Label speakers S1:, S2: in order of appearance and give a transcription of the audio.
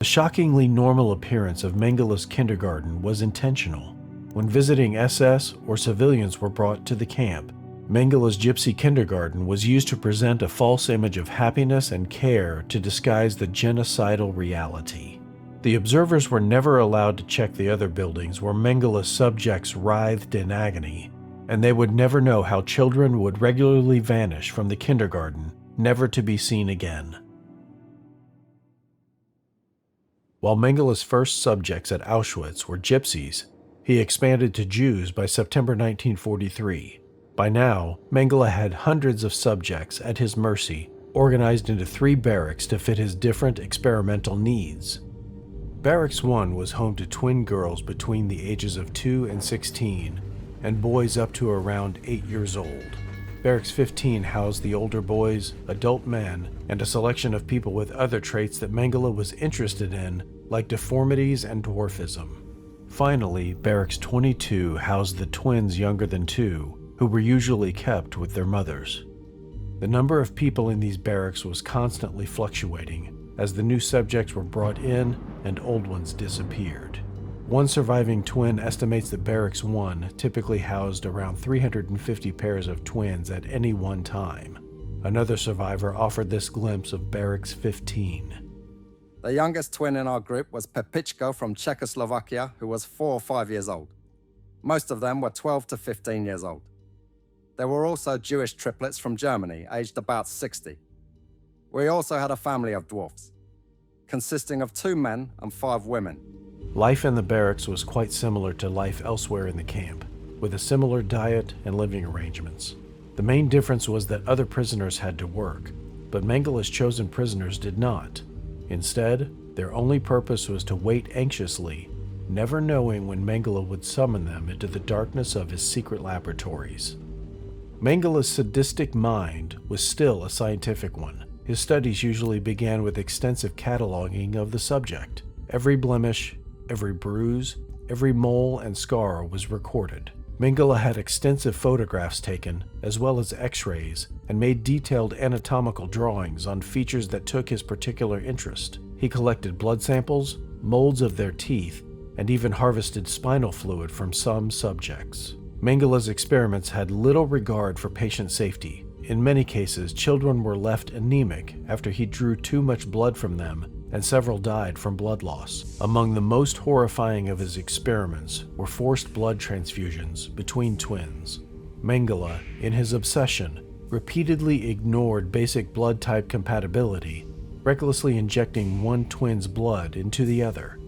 S1: The shockingly normal appearance of Mengele's kindergarten was intentional. When visiting SS or civilians were brought to the camp, Mengele's gypsy kindergarten was used to present a false image of happiness and care to disguise the genocidal reality. The observers were never allowed to check the other buildings where Mengele's subjects writhed in agony, and they would never know how children would regularly vanish from the kindergarten, never to be seen again. While Mengele's first subjects at Auschwitz were gypsies, he expanded to Jews by September 1943. By now, Mengele had hundreds of subjects at his mercy, organized into 3 barracks to fit his different experimental needs. Barracks 1 was home to twin girls between the ages of 2 and 16, and boys up to around 8 years old. Barracks 15 housed the older boys, adult men, and a selection of people with other traits that Mengele was interested in, like deformities and dwarfism. Finally, Barracks 22 housed the twins younger than 2, who were usually kept with their mothers. The number of people in these barracks was constantly fluctuating, as the new subjects were brought in and old ones disappeared. One surviving twin estimates that Barracks 1 typically housed around 350 pairs of twins at any one time. Another survivor offered this glimpse of Barracks 15.
S2: The youngest twin in our group was Pepichko from Czechoslovakia, who was 4 or 5 years old. Most of them were 12 to 15 years old. There were also Jewish triplets from Germany, aged about 60. We also had a family of dwarfs, consisting of 2 men and 5 women.
S1: Life in the barracks was quite similar to life elsewhere in the camp, with a similar diet and living arrangements. The main difference was that other prisoners had to work, but Mengele's chosen prisoners did not. Instead, their only purpose was to wait anxiously, never knowing when Mengele would summon them into the darkness of his secret laboratories. Mengele's sadistic mind was still a scientific one. His studies usually began with extensive cataloging of the subject. Every blemish, every bruise, every mole and scar was recorded. Mengele had extensive photographs taken, as well as x-rays, and made detailed anatomical drawings on features that took his particular interest. He collected blood samples, molds of their teeth, and even harvested spinal fluid from some subjects. Mengele's experiments had little regard for patient safety. In many cases, children were left anemic after he drew too much blood from them, and several died from blood loss. Among the most horrifying of his experiments were forced blood transfusions between twins. Mengele, in his obsession, repeatedly ignored basic blood type compatibility, recklessly injecting one twin's blood into the other.